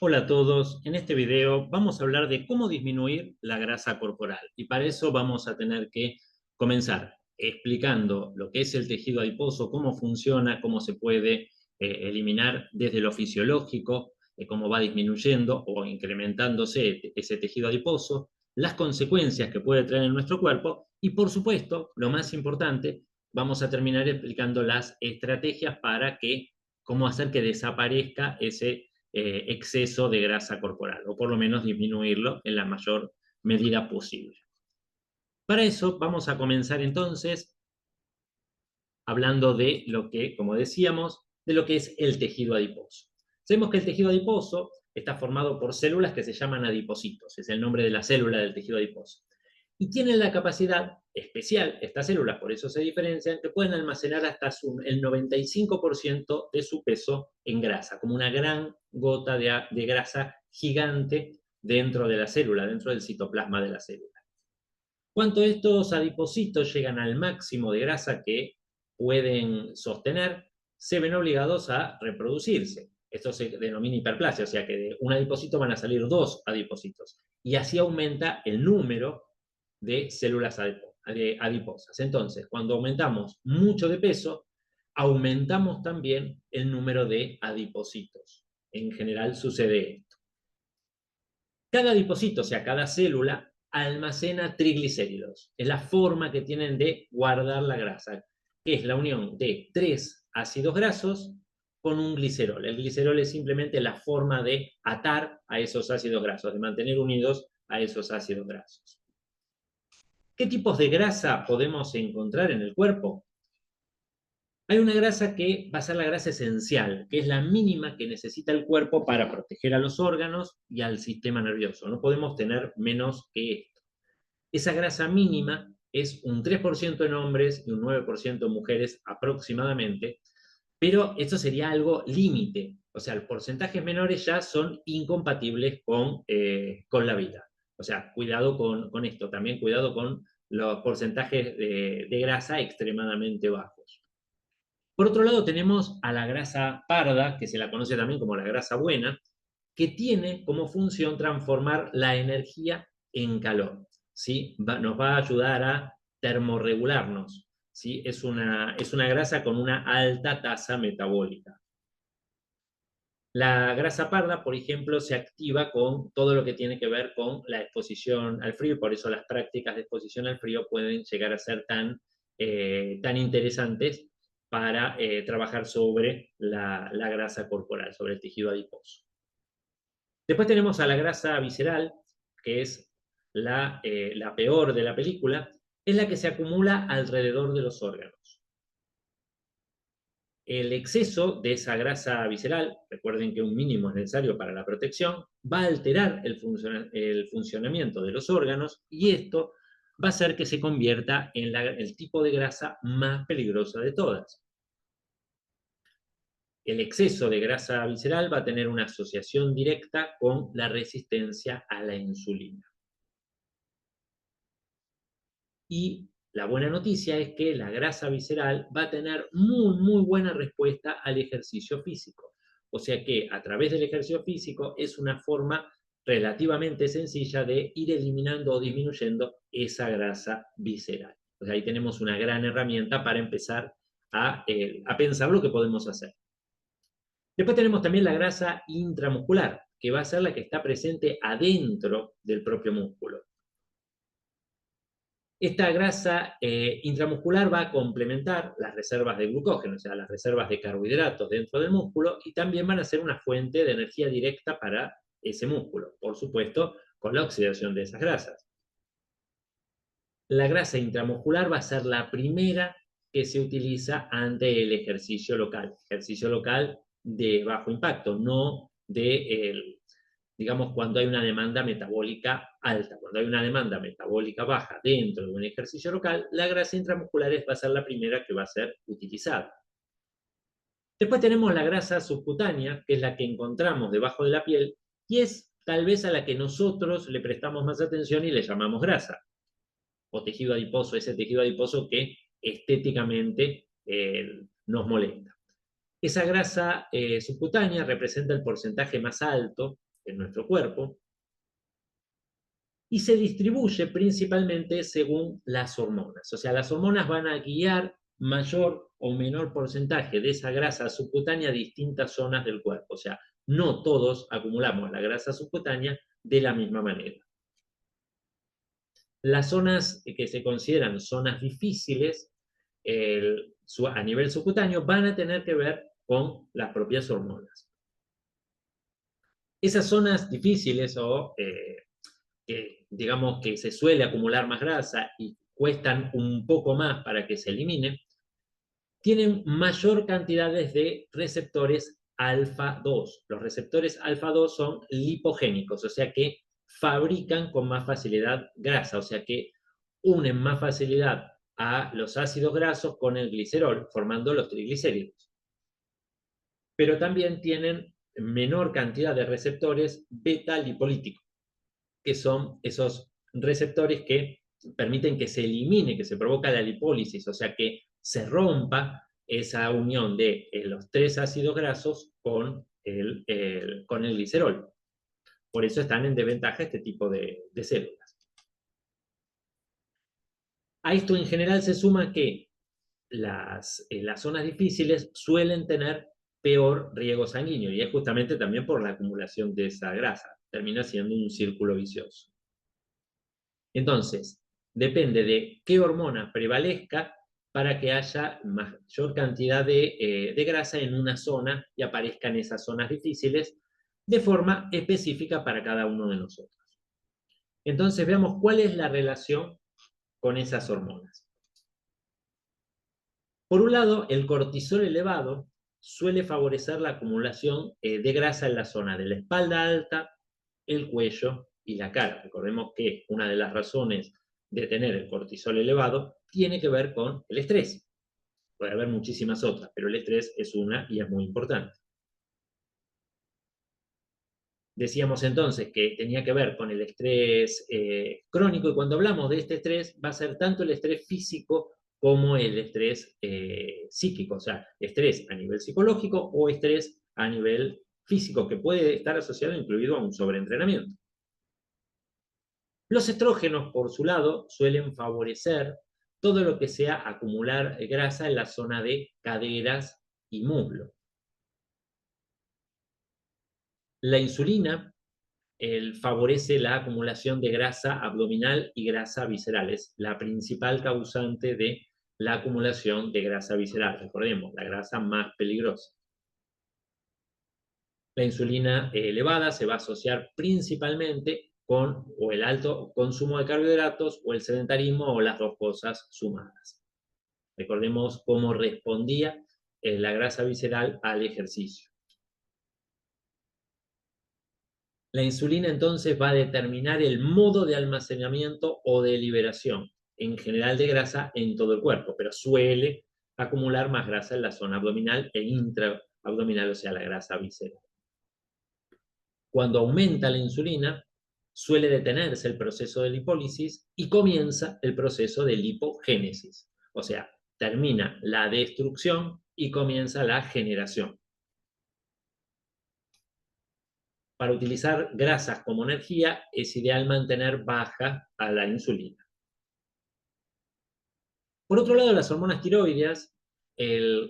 Hola a todos, en este video vamos a hablar de cómo disminuir la grasa corporal y para eso vamos a tener que comenzar explicando lo que es el tejido adiposo, cómo funciona, cómo se puede eliminar desde lo fisiológico, cómo va disminuyendo o incrementándose ese tejido adiposo, las consecuencias que puede traer en nuestro cuerpo y por supuesto, lo más importante, vamos a terminar explicando las estrategias para cómo hacer que desaparezca ese exceso de grasa corporal, o por lo menos disminuirlo en la mayor medida posible. Para eso vamos a comenzar entonces hablando de lo que, como decíamos, de lo que es el tejido adiposo. Sabemos que el tejido adiposo está formado por células que se llaman adipocitos, es el nombre de la célula del tejido adiposo. Y tienen la capacidad especial, estas células, por eso se diferencian, que pueden almacenar hasta el 95% de su peso en grasa, como una gran gota de grasa gigante dentro de la célula, dentro del citoplasma de la célula. Cuando estos adipocitos llegan al máximo de grasa que pueden sostener, se ven obligados a reproducirse. Esto se denomina hiperplasia, o sea que de un adipocito van a salir dos adipocitos. Y así aumenta el número de células adiposas. Entonces, cuando aumentamos mucho de peso, aumentamos también el número de adipocitos. En general sucede esto. Cada adipocito, o sea, cada célula, almacena triglicéridos. Es la forma que tienen de guardar la grasa, que es la unión de tres ácidos grasos con un glicerol. El glicerol es simplemente la forma de atar a esos ácidos grasos, de mantener unidos a esos ácidos grasos. ¿Qué tipos de grasa podemos encontrar en el cuerpo? Hay una grasa que va a ser la grasa esencial, que es la mínima que necesita el cuerpo para proteger a los órganos y al sistema nervioso. No podemos tener menos que esto. Esa grasa mínima es un 3% en hombres y un 9% en mujeres aproximadamente, pero esto sería algo límite. O sea, los porcentajes menores ya son incompatibles con la vida. O sea, cuidado con esto, también cuidado con los porcentajes de grasa extremadamente bajos. Por otro lado, tenemos a la grasa parda, que se la conoce también como la grasa buena, que tiene como función transformar la energía en calor. ¿Sí? Nos va a ayudar a termorregularnos. ¿Sí? Es una grasa con una alta tasa metabólica. La grasa parda, por ejemplo, se activa con todo lo que tiene que ver con la exposición al frío, y por eso las prácticas de exposición al frío pueden llegar a ser tan interesantes para trabajar sobre la grasa corporal, sobre el tejido adiposo. Después tenemos a la grasa visceral, que es la peor de la película, es la que se acumula alrededor de los órganos. El exceso de esa grasa visceral, recuerden que un mínimo es necesario para la protección, va a alterar el funcionamiento de los órganos y esto va a hacer que se convierta en el tipo de grasa más peligrosa de todas. El exceso de grasa visceral va a tener una asociación directa con la resistencia a la insulina. Y la buena noticia es que la grasa visceral va a tener muy buena respuesta al ejercicio físico. O sea que a través del ejercicio físico es una forma relativamente sencilla de ir eliminando o disminuyendo esa grasa visceral. O sea, ahí tenemos una gran herramienta para empezar a pensar lo que podemos hacer. Después tenemos también la grasa intramuscular, que va a ser la que está presente adentro del propio músculo. Esta grasa intramuscular va a complementar las reservas de glucógeno, o sea, las reservas de carbohidratos dentro del músculo, y también van a ser una fuente de energía directa para ese músculo, por supuesto, con la oxidación de esas grasas. La grasa intramuscular va a ser la primera que se utiliza ante el ejercicio local de bajo impacto, no digamos, cuando hay una demanda metabólica alta. Cuando hay una demanda metabólica baja dentro de un ejercicio local, la grasa intramuscular va a ser la primera que va a ser utilizada. Después tenemos la grasa subcutánea, que es la que encontramos debajo de la piel, y es tal vez a la que nosotros le prestamos más atención y le llamamos grasa, o tejido adiposo, ese tejido adiposo que estéticamente nos molesta. Esa grasa subcutánea representa el porcentaje más alto en nuestro cuerpo y se distribuye principalmente según las hormonas. O sea, las hormonas van a guiar mayor o menor porcentaje de esa grasa subcutánea a distintas zonas del cuerpo. O sea, no todos acumulamos la grasa subcutánea de la misma manera. Las zonas que se consideran zonas difíciles a nivel subcutáneo van a tener que ver con las propias hormonas. Esas zonas difíciles o que digamos que se suele acumular más grasa y cuestan un poco más para que se elimine, tienen mayor cantidad de receptores alfa 2. Los receptores alfa 2 son lipogénicos, o sea que fabrican con más facilidad grasa, o sea que unen más facilidad a los ácidos grasos con el glicerol, formando los triglicéridos. Pero también tienen menor cantidad de receptores beta lipolíticos, que son esos receptores que permiten que se elimine, que se provoca la lipólisis, o sea que se rompa esa unión de los tres ácidos grasos con el glicerol. Por eso están en desventaja este tipo de células. A esto en general se suma que las zonas difíciles suelen tener peor riego sanguíneo y es justamente también por la acumulación de esa grasa. Termina siendo un círculo vicioso. Entonces, depende de qué hormona prevalezca para que haya mayor cantidad de grasa en una zona y aparezcan esas zonas difíciles de forma específica para cada uno de nosotros. Entonces, veamos cuál es la relación con esas hormonas. Por un lado, el cortisol elevado suele favorecer la acumulación de grasa en la zona de la espalda alta, el cuello y la cara. Recordemos que una de las razones de tener el cortisol elevado tiene que ver con el estrés. Puede haber muchísimas otras, pero el estrés es una y es muy importante. Decíamos entonces que tenía que ver con el estrés crónico y cuando hablamos de este estrés va a ser tanto el estrés físico como el estrés psíquico, o sea, estrés a nivel psicológico o estrés a nivel físico, que puede estar asociado incluido a un sobreentrenamiento. Los estrógenos, por su lado, suelen favorecer todo lo que sea acumular grasa en la zona de caderas y muslo. La insulina favorece la acumulación de grasa abdominal y grasa visceral. Es la principal causante de la acumulación de grasa visceral. Recordemos, la grasa más peligrosa. La insulina elevada se va a asociar principalmente con o el alto consumo de carbohidratos o el sedentarismo o las dos cosas sumadas. Recordemos cómo respondía la grasa visceral al ejercicio. La insulina entonces va a determinar el modo de almacenamiento o de liberación, en general de grasa en todo el cuerpo, pero suele acumular más grasa en la zona abdominal e intraabdominal, o sea, la grasa visceral. Cuando aumenta la insulina, suele detenerse el proceso de lipólisis y comienza el proceso de lipogénesis, o sea, termina la destrucción y comienza la generación. Para utilizar grasas como energía es ideal mantener baja a la insulina. Por otro lado, las hormonas tiroideas,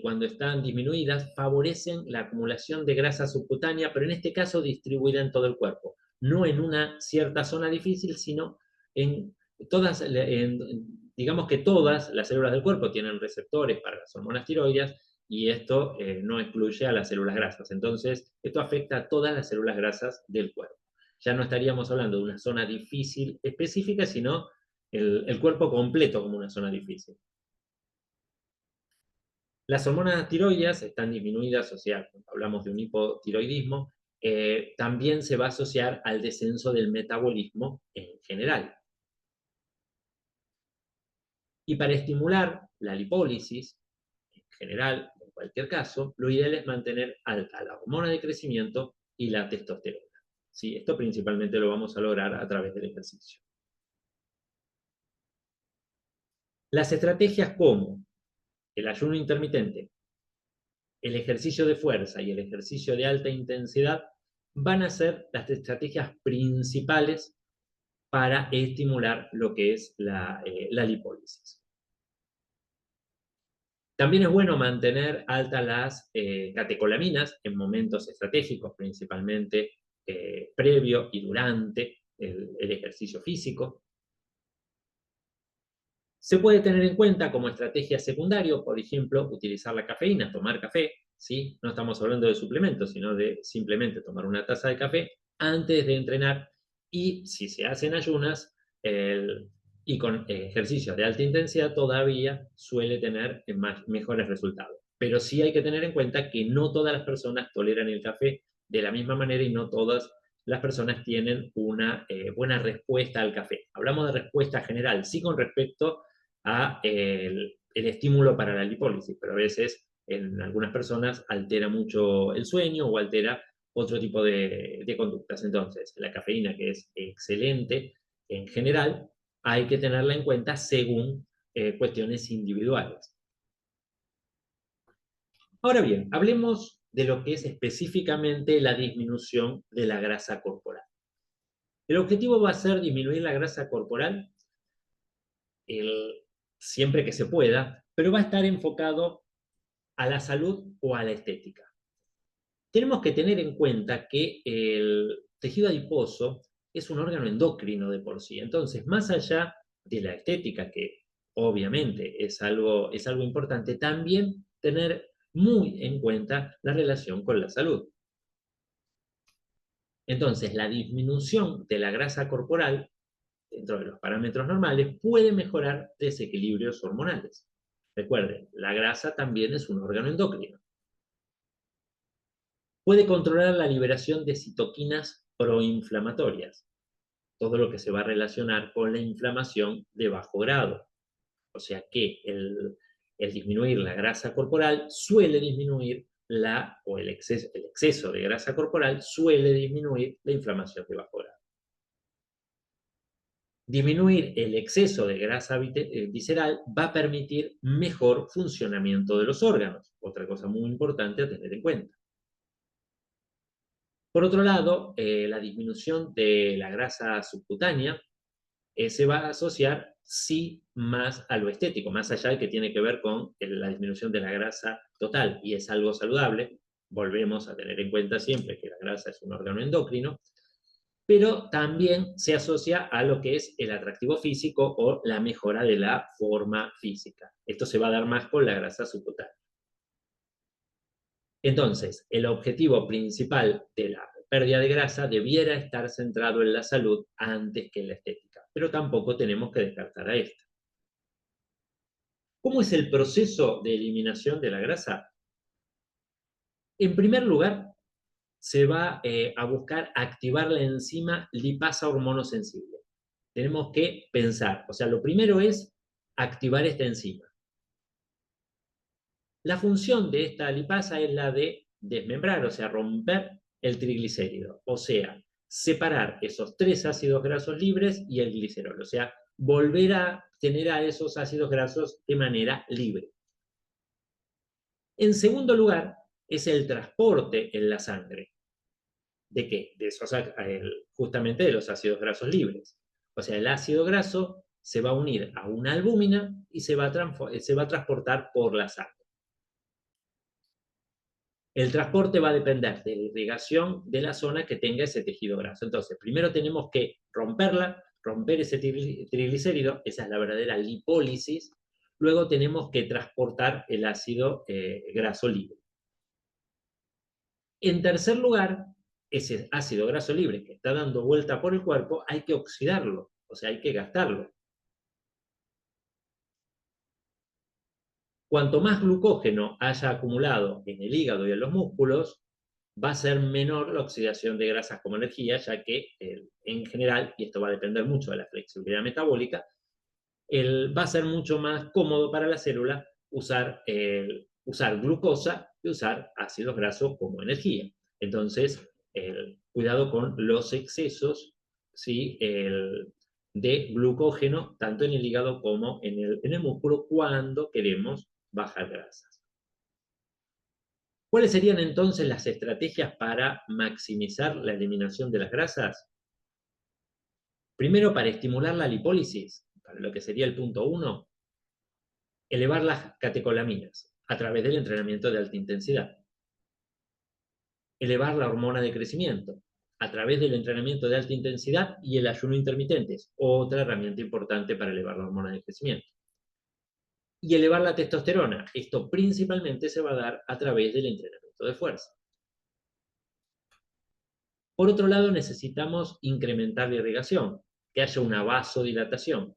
cuando están disminuidas, favorecen la acumulación de grasa subcutánea, pero en este caso distribuida en todo el cuerpo, no en una cierta zona difícil, sino en todas, digamos que todas las células del cuerpo tienen receptores para las hormonas tiroideas y esto no excluye a las células grasas. Entonces, esto afecta a todas las células grasas del cuerpo. Ya no estaríamos hablando de una zona difícil específica, sino el cuerpo completo como una zona difícil. Las hormonas tiroideas están disminuidas, o sea, cuando hablamos de un hipotiroidismo, también se va a asociar al descenso del metabolismo en general. Y para estimular la lipólisis, en general, en cualquier caso, lo ideal es mantener alta la hormona de crecimiento y la testosterona. ¿Sí? Esto principalmente lo vamos a lograr a través del ejercicio. Las estrategias como el ayuno intermitente, el ejercicio de fuerza y el ejercicio de alta intensidad van a ser las estrategias principales para estimular lo que es la lipólisis. También es bueno mantener altas las catecolaminas en momentos estratégicos, principalmente previo y durante el ejercicio físico. Se puede tener en cuenta como estrategia secundaria, por ejemplo, utilizar la cafeína, tomar café, ¿sí? No estamos hablando de suplementos, sino de simplemente tomar una taza de café antes de entrenar y si se hacen ayunas y con ejercicios de alta intensidad todavía suele tener mejores resultados. Pero sí hay que tener en cuenta que no todas las personas toleran el café de la misma manera y no todas las personas tienen una buena respuesta al café. Hablamos de respuesta general, sí con respecto a el estímulo para la lipólisis, pero a veces en algunas personas altera mucho el sueño o altera otro tipo de conductas. Entonces, la cafeína, que es excelente en general, hay que tenerla en cuenta según cuestiones individuales. Ahora bien, hablemos de lo que es específicamente la disminución de la grasa corporal. El objetivo va a ser disminuir la grasa corporal el, siempre que se pueda, pero va a estar enfocado a la salud o a la estética. Tenemos que tener en cuenta que el tejido adiposo es un órgano endocrino de por sí. Entonces, más allá de la estética, que obviamente es algo importante, también tener muy en cuenta la relación con la salud. Entonces, la disminución de la grasa corporal dentro de los parámetros normales puede mejorar desequilibrios hormonales. Recuerden, la grasa también es un órgano endocrino. Puede controlar la liberación de citoquinas proinflamatorias, todo lo que se va a relacionar con la inflamación de bajo grado. O sea que el disminuir la grasa corporal suele disminuir el exceso de grasa corporal suele disminuir la inflamación de bajo grado. Disminuir el exceso de grasa visceral va a permitir mejor funcionamiento de los órganos, otra cosa muy importante a tener en cuenta. Por otro lado, la disminución de la grasa subcutánea se va a asociar sí más a lo estético, más allá de que tiene que ver con la disminución de la grasa total y es algo saludable. Volvemos a tener en cuenta siempre que la grasa es un órgano endocrino, pero también se asocia a lo que es el atractivo físico o la mejora de la forma física. Esto se va a dar más con la grasa subcutánea. Entonces, el objetivo principal de la pérdida de grasa debiera estar centrado en la salud antes que en la estética, pero tampoco tenemos que descartar a esta. ¿Cómo es el proceso de eliminación de la grasa? En primer lugar, se va a buscar activar la enzima lipasa hormonosensible. Tenemos que pensar, o sea, lo primero es activar esta enzima. La función de esta lipasa es la de desmembrar, o sea, romper el triglicérido, o sea, separar esos tres ácidos grasos libres y el glicerol, o sea, volver a tener a esos ácidos grasos de manera libre. En segundo lugar, es el transporte en la sangre. ¿De qué? De esos, justamente de los ácidos grasos libres. O sea, el ácido graso se va a unir a una albúmina y se va a transportar por la sangre. El transporte va a depender de la irrigación de la zona que tenga ese tejido graso. Entonces, primero tenemos que romper ese triglicérido, esa es la verdadera lipólisis. Luego tenemos que transportar el ácido graso libre. En tercer lugar, ese ácido graso libre que está dando vuelta por el cuerpo, hay que oxidarlo, o sea, hay que gastarlo. Cuanto más glucógeno haya acumulado en el hígado y en los músculos, va a ser menor la oxidación de grasas como energía, ya que en general, y esto va a depender mucho de la flexibilidad metabólica, va a ser mucho más cómodo para la célula usar glucosa y usar ácidos grasos como energía. Entonces, cuidado con los excesos, ¿sí? De glucógeno, tanto en el hígado como en el músculo, cuando queremos bajar grasas. ¿Cuáles serían entonces las estrategias para maximizar la eliminación de las grasas? Primero, para estimular la lipólisis, para lo que sería el punto 1, elevar las catecolaminas a través del entrenamiento de alta intensidad. Elevar la hormona de crecimiento a través del entrenamiento de alta intensidad y el ayuno intermitente, es otra herramienta importante para elevar la hormona de crecimiento. Y elevar la testosterona. Esto principalmente se va a dar a través del entrenamiento de fuerza. Por otro lado, necesitamos incrementar la irrigación, que haya una vasodilatación.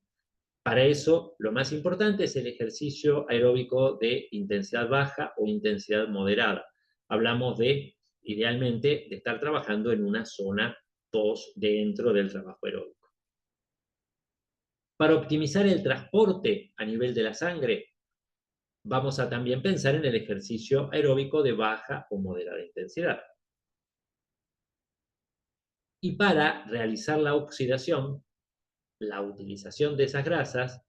Para eso, lo más importante es el ejercicio aeróbico de intensidad baja o intensidad moderada. Hablamos de, idealmente, de estar trabajando en una zona 2 dentro del trabajo aeróbico. Para optimizar el transporte a nivel de la sangre, vamos a también pensar en el ejercicio aeróbico de baja o moderada intensidad. Y para realizar la oxidación, la utilización de esas grasas,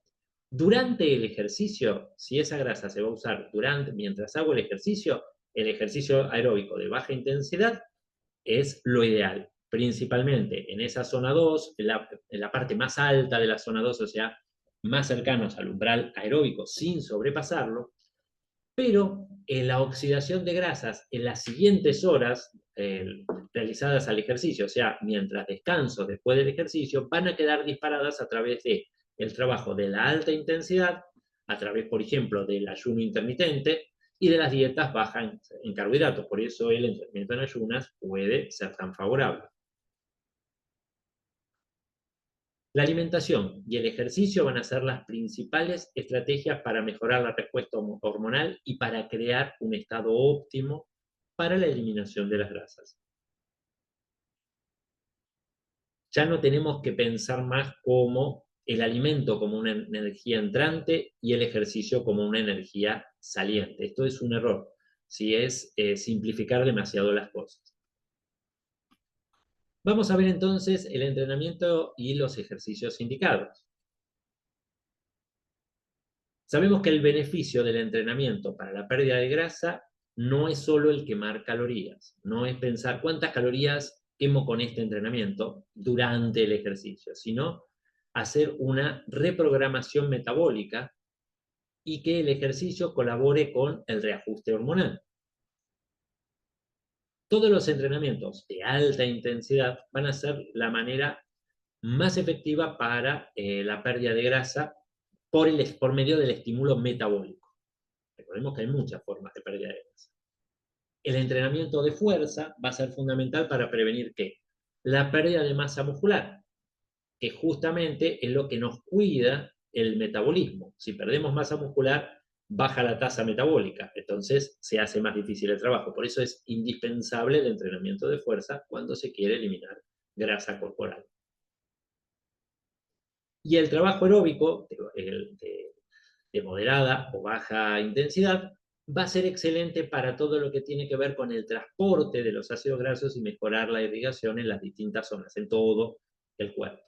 durante el ejercicio, si esa grasa se va a usar mientras hago el ejercicio aeróbico de baja intensidad es lo ideal, principalmente en esa zona 2, en la parte más alta de la zona 2, o sea, más cercanos al umbral aeróbico sin sobrepasarlo, pero en la oxidación de grasas en las siguientes horas realizadas al ejercicio, o sea, mientras descanso después del ejercicio, van a quedar disparadas a través de el trabajo de la alta intensidad, a través, por ejemplo, del ayuno intermitente y de las dietas bajas en carbohidratos. Por eso el entrenamiento en ayunas puede ser tan favorable. La alimentación y el ejercicio van a ser las principales estrategias para mejorar la respuesta hormonal y para crear un estado óptimo para la eliminación de las grasas. Ya no tenemos que pensar más como el alimento como una energía entrante y el ejercicio como una energía saliente. Esto es un error, si es simplificar demasiado las cosas. Vamos a ver entonces el entrenamiento y los ejercicios indicados. Sabemos que el beneficio del entrenamiento para la pérdida de grasa no es solo el quemar calorías, no es pensar cuántas calorías quemo con este entrenamiento durante el ejercicio, sino hacer una reprogramación metabólica y que el ejercicio colabore con el reajuste hormonal. Todos los entrenamientos de alta intensidad van a ser la manera más efectiva para la pérdida de grasa por medio del estímulo metabólico. Recordemos que hay muchas formas de pérdida de grasa. El entrenamiento de fuerza va a ser fundamental para prevenir ¿qué? La pérdida de masa muscular, que justamente es lo que nos cuida el metabolismo. Si perdemos masa muscular, baja la tasa metabólica, entonces se hace más difícil el trabajo. Por eso es indispensable el entrenamiento de fuerza cuando se quiere eliminar grasa corporal. Y el trabajo aeróbico de moderada o baja intensidad va a ser excelente para todo lo que tiene que ver con el transporte de los ácidos grasos y mejorar la irrigación en las distintas zonas, en todo el cuerpo.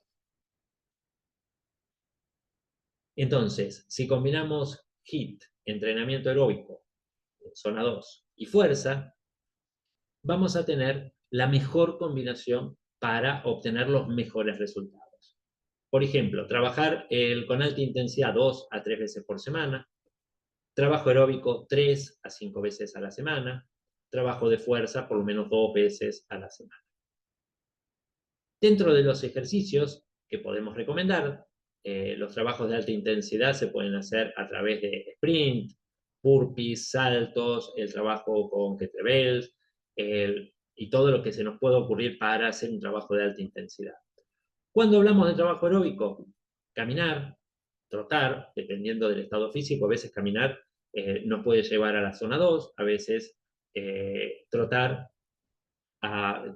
Entonces, si combinamos HIIT, entrenamiento aeróbico, zona 2, y fuerza, vamos a tener la mejor combinación para obtener los mejores resultados. Por ejemplo, trabajar con alta intensidad 2 a 3 veces por semana, trabajo aeróbico 3 a 5 veces a la semana, trabajo de fuerza por lo menos 2 veces a la semana. Dentro de los ejercicios que podemos recomendar, los trabajos de alta intensidad se pueden hacer a través de sprint, burpees, saltos, el trabajo con kettlebells, y todo lo que se nos pueda ocurrir para hacer un trabajo de alta intensidad. Cuando hablamos de trabajo aeróbico, caminar, trotar, dependiendo del estado físico, a veces caminar nos puede llevar a la zona 2, a veces trotar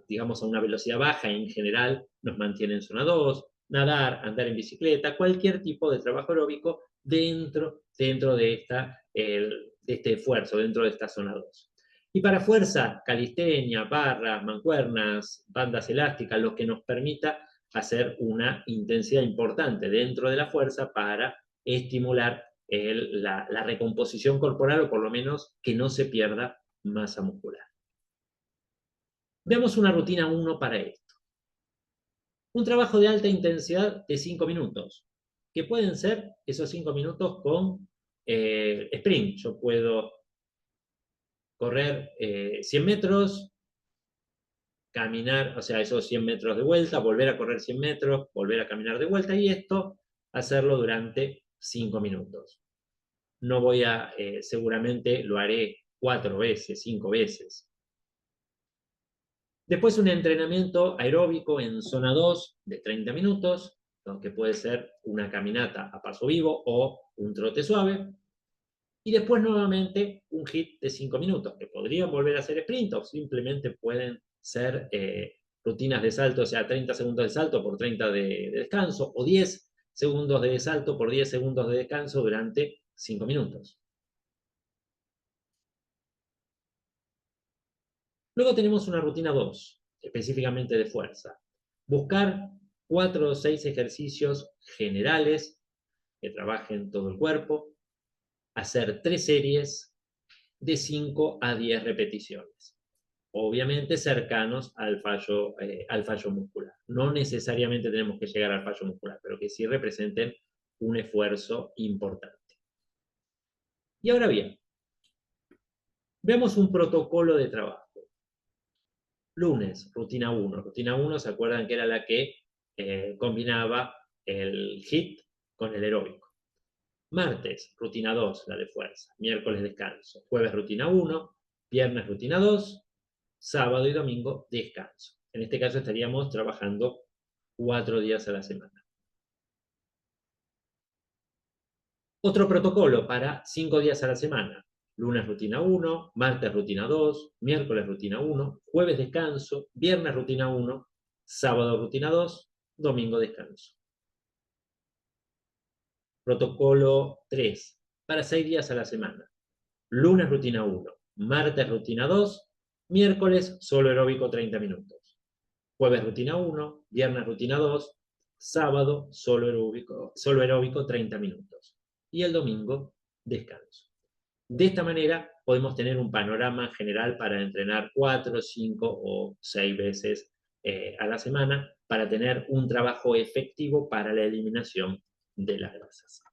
digamos, a una velocidad baja en general nos mantiene en zona 2, nadar, andar en bicicleta, cualquier tipo de trabajo aeróbico dentro de este esfuerzo, dentro de esta zona 2. Y para fuerza, calistenia, barras, mancuernas, bandas elásticas, lo que nos permita hacer una intensidad importante dentro de la fuerza para estimular la recomposición corporal o por lo menos que no se pierda masa muscular. Veamos una rutina 1 para esto. Un trabajo de alta intensidad de 5 minutos, que pueden ser esos 5 minutos con sprint. Yo puedo correr 100 metros, caminar, o sea, esos 100 metros de vuelta, volver a correr 100 metros, volver a caminar de vuelta, y esto hacerlo durante 5 minutos. No voy a, seguramente lo haré 4 veces, 5 veces. Después un entrenamiento aeróbico en zona 2 de 30 minutos, que puede ser una caminata a paso vivo o un trote suave. Y después nuevamente un HIIT de 5 minutos, que podrían volver a ser sprint o simplemente pueden ser rutinas de salto, o sea, 30 segundos de salto por 30 de descanso, o 10 segundos de salto por 10 segundos de descanso durante 5 minutos. Luego tenemos una rutina 2, específicamente de fuerza. Buscar 4 o 6 ejercicios generales que trabajen todo el cuerpo, hacer 3 series de 5 a 10 repeticiones. Obviamente cercanos al fallo muscular. No necesariamente tenemos que llegar al fallo muscular, pero que sí representen un esfuerzo importante. Y ahora bien, veamos un protocolo de trabajo. Lunes, rutina 1. Rutina 1, ¿se acuerdan que era la que combinaba el HIIT con el aeróbico? Martes, rutina 2, la de fuerza. Miércoles, descanso. Jueves, rutina 1. Viernes, rutina 2. Sábado y domingo, descanso. En este caso estaríamos trabajando 4 días a la semana. Otro protocolo para 5 días a la semana. Lunes rutina 1, martes rutina 2, miércoles rutina 1, jueves descanso, viernes rutina 1, sábado rutina 2, domingo descanso. Protocolo 3, para 6 días a la semana. Lunes rutina 1, martes rutina 2, miércoles solo aeróbico 30 minutos. Jueves rutina 1, viernes rutina 2, sábado solo aeróbico 30 minutos. Y el domingo descanso. De esta manera podemos tener un panorama general para entrenar 4, 5 o 6 veces a la semana para tener un trabajo efectivo para la eliminación de las grasas.